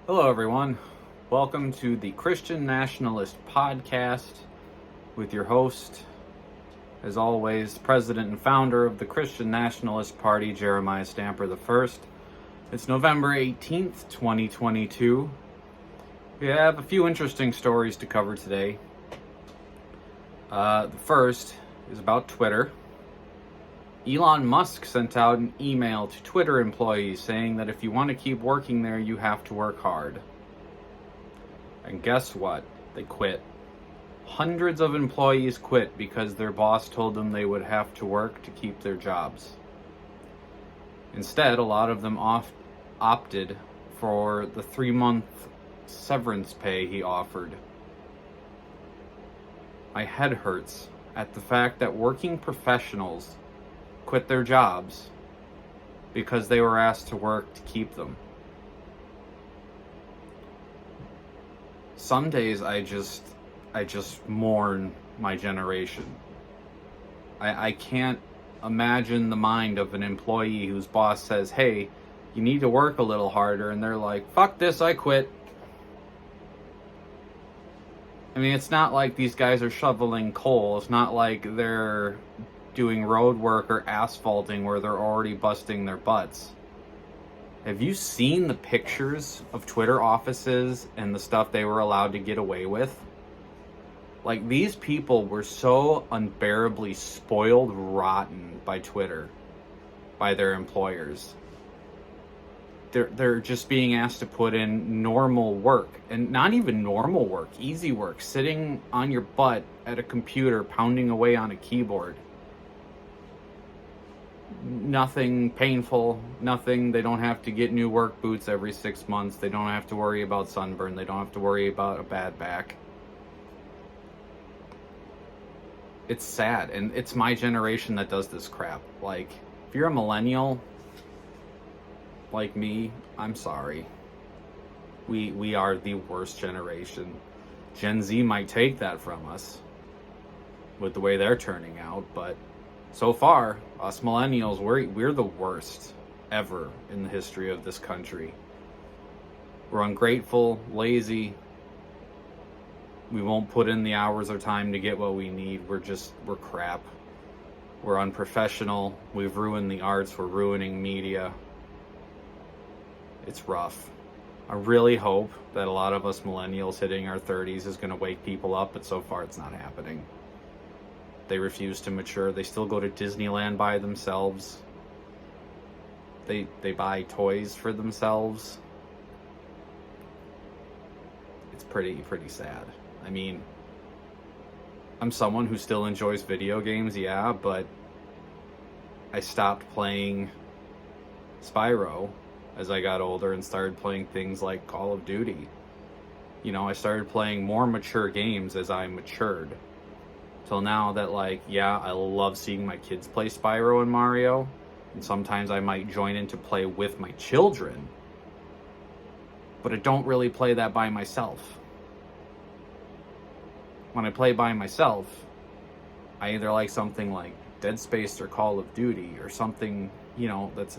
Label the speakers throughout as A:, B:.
A: Hello, everyone. Welcome to the Christian Nationalist Podcast with your host, as always, president and founder of the Christian Nationalist Party, Jeremiah Stamper I. It's November 18th, 2022. We have a few interesting stories to cover today. The first is about Twitter. Elon Musk sent out an email to Twitter employees saying that if you want to keep working there, you have to work hard. And guess what? They quit. Hundreds of employees quit because their boss told them they would have to work to keep their jobs. Instead, a lot of them opted for the 3-month severance pay he offered. My head hurts at the fact that working professionals quit their jobs because they were asked to work to keep them. Some days I just mourn my generation. I can't imagine the mind of an employee whose boss says, hey, you need to work a little harder, and they're like, fuck this, I quit. I mean, it's not like these guys are shoveling coal. It's not like they're doing road work or asphalting where they're already busting their butts. Have you seen the pictures of Twitter offices and the stuff they were allowed to get away with? Like, these people were so unbearably spoiled rotten by Twitter, by their employers. They're just being asked to put in normal work, and not even normal work, easy work, sitting on your butt at a computer pounding away on a keyboard. Nothing painful, nothing. They don't have to get new work boots every 6 months. They don't have to worry about sunburn. They don't have to worry about a bad back. It's sad, and it's my generation that does this crap. Like, if you're a millennial like me, I'm sorry. We are the worst generation. Gen Z might take that from us with the way they're turning out, but so far, us millennials, we're the worst ever in the history of this country. We're ungrateful, lazy. We won't put in the hours or time to get what we need. We're crap. We're unprofessional. We've ruined the arts. We're ruining media. It's rough. I really hope that a lot of us millennials hitting our 30s is going to wake people up, but so far it's not happening. They refuse to mature. They still go to Disneyland by themselves. They buy toys for themselves. It's pretty sad. I mean, I'm someone who still enjoys video games, yeah, but I stopped playing Spyro as I got older and started playing things like Call of Duty. You know, I started playing more mature games as I matured. Till now that, like, yeah, I love seeing my kids play Spyro and Mario, and sometimes I might join in to play with my children, but I don't really play that by myself. When I play by myself, I either like something like Dead Space or Call of Duty, or something, you know, that's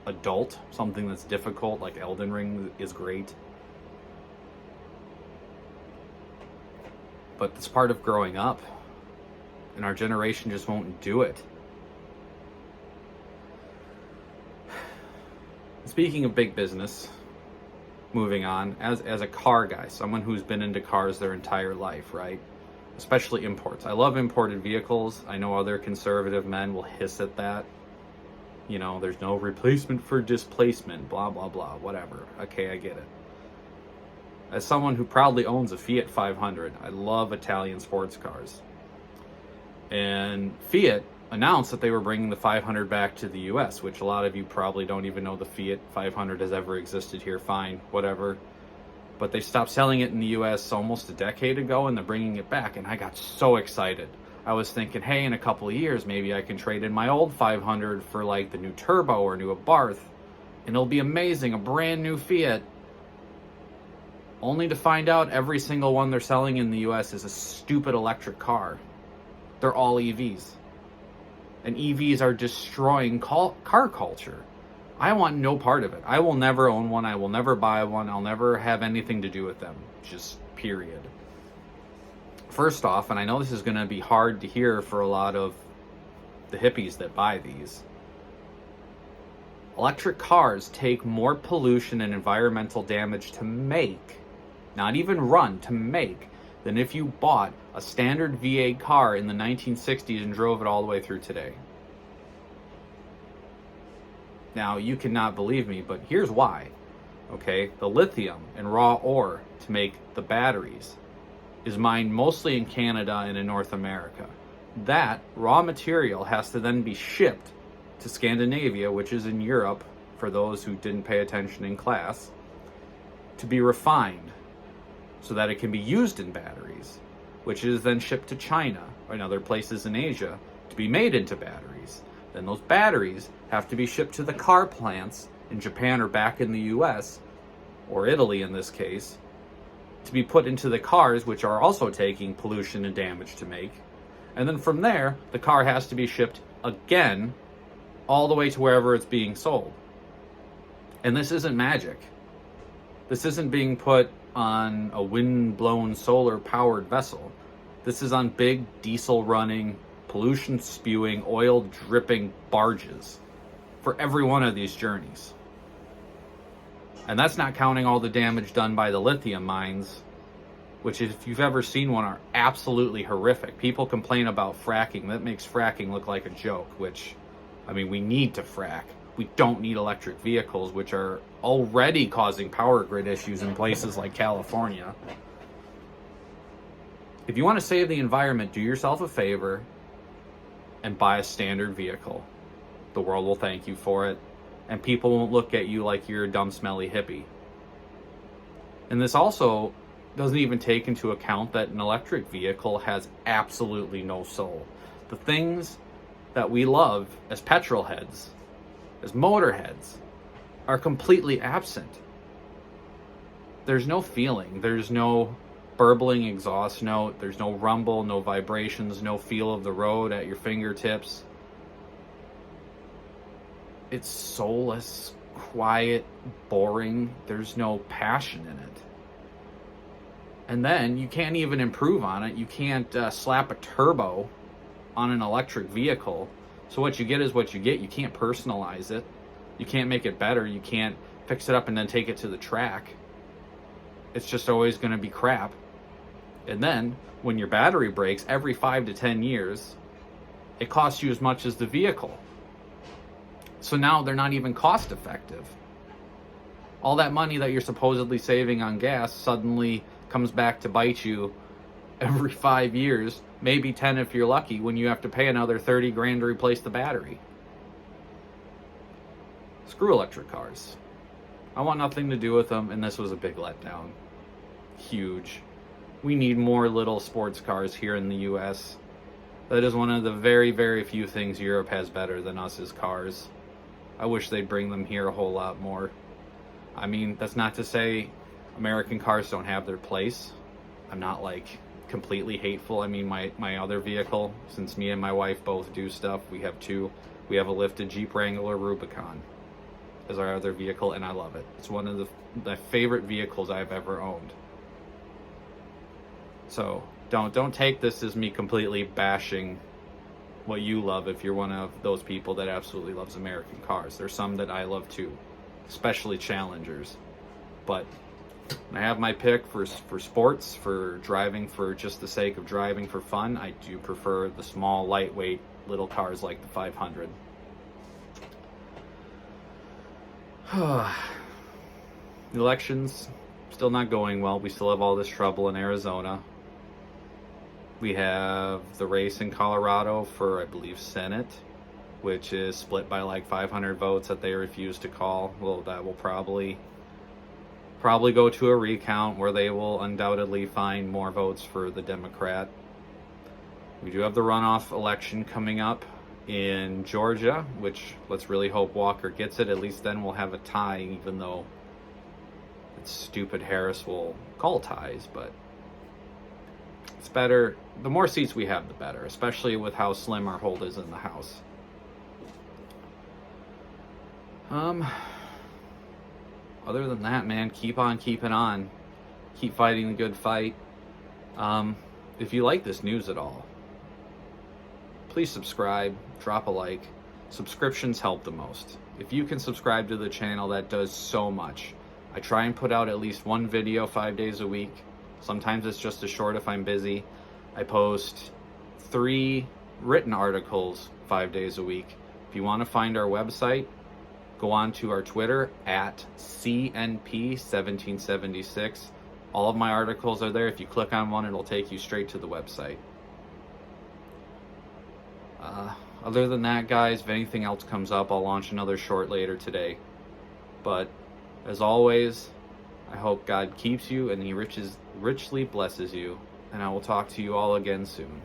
A: adult, something that's difficult, like Elden Ring is great. But it's part of growing up. And our generation just won't do it. Speaking of big business, moving on, as a car guy, someone who's been into cars their entire life, right? Especially imports. I love imported vehicles. I know other conservative men will hiss at that. You know, there's no replacement for displacement, blah, blah, blah, whatever. Okay, I get it. As someone who proudly owns a Fiat 500, I love Italian sports cars. And Fiat announced that they were bringing the 500 back to the US, which a lot of you probably don't even know the Fiat 500 has ever existed here. Fine, whatever. But they stopped selling it in the US almost a decade ago, and they're bringing it back, and I got so excited. I was thinking, hey, in a couple of years, maybe I can trade in my old 500 for, like, the new Turbo or new Abarth, and it'll be amazing, a brand new Fiat. Only to find out every single one they're selling in the US is a stupid electric car. They're all EVs. And EVs are destroying car culture. I want no part of it. I will never own one. I will never buy one. I'll never have anything to do with them. Just period. First off, and I know this is going to be hard to hear for a lot of the hippies that buy these, electric cars take more pollution and environmental damage to make, not even run, to make, than if you bought a standard V8 car in the 1960s and drove it all the way through today. Now, you cannot believe me, but here's why. Okay, the lithium and raw ore to make the batteries is mined mostly in Canada and in North America. That raw material has to then be shipped to Scandinavia, which is in Europe, for those who didn't pay attention in class, to be refined so that it can be used in batteries, which is then shipped to China and other places in Asia to be made into batteries. Then those batteries have to be shipped to the car plants in Japan or back in the US, or Italy in this case, to be put into the cars, which are also taking pollution and damage to make. And then from there, the car has to be shipped again all the way to wherever it's being sold. And this isn't magic. This isn't being put on a wind-blown solar-powered vessel. This is on big diesel-running, pollution-spewing, oil-dripping barges for every one of these journeys. And that's not counting all the damage done by the lithium mines, which, if you've ever seen one, are absolutely horrific. People complain about fracking. That makes fracking look like a joke, which, I mean, we need to frack. We don't need electric vehicles, which are already causing power grid issues in places like California. If you want to save the environment, do yourself a favor and buy a standard vehicle. The world will thank you for it, and people won't look at you like you're a dumb, smelly hippie. And this also doesn't even take into account that an electric vehicle has absolutely no soul. The things that we love as petrol heads, as motorheads, are completely absent. There's no feeling. There's no burbling exhaust note. There's no rumble, no vibrations, no feel of the road at your fingertips. It's soulless, quiet, boring. There's no passion in it. And then you can't even improve on it. You can't slap a turbo on an electric vehicle. So what you get is what you get. You can't personalize it. You can't make it better. You can't fix it up and then take it to the track. It's just always going to be crap. And then when your battery breaks every 5 to 10 years, it costs you as much as the vehicle. So now they're not even cost effective. All that money that you're supposedly saving on gas suddenly comes back to bite you every 5 years, maybe 10 if you're lucky, when you have to pay another 30 grand to replace the battery. Screw electric cars. I want nothing to do with them, and this was a big letdown. Huge. We need more little sports cars here in the US. That is one of the very, very few things Europe has better than us is cars. I wish they'd bring them here a whole lot more. I mean, that's not to say American cars don't have their place. I'm not like completely hateful. I mean, my other vehicle, since me and my wife both do stuff, we have two. We have a lifted Jeep Wrangler Rubicon as our other vehicle, and I love it. It's one of the favorite vehicles I've ever owned. So don't take this as me completely bashing what you love if you're one of those people that absolutely loves American cars. There's some that I love too, especially Challengers. But I have my pick for sports, for driving for just the sake of driving for fun. I do prefer the small, lightweight, little cars like the 500. The elections still not going well. We still have all this trouble in Arizona. We have the race in Colorado for, I believe, Senate, which is split by like 500 votes that they refuse to call. Well, that will probably go to a recount where they will undoubtedly find more votes for the Democrat. We do have the runoff election coming up in Georgia, which let's really hope Walker gets it. At least then we'll have a tie, even though it's stupid Harris will call ties, but it's better. The more seats we have, the better, especially with how slim our hold is in the House. Other than that, man, keep on keeping on. Keep fighting the good fight. If you like this news at all, please subscribe, drop a like. Subscriptions help the most. If you can subscribe to the channel, that does so much. I try and put out at least one video 5 days a week. Sometimes it's just as short if I'm busy. I post 3 written articles 5 days a week. If you want to find our website, go on to our Twitter at CNP1776. All of my articles are there. If you click on one, it'll take you straight to the website. Other than that, guys, if anything else comes up, I'll launch another short later today. But as always, I hope God keeps you and He richly blesses you. And I will talk to you all again soon.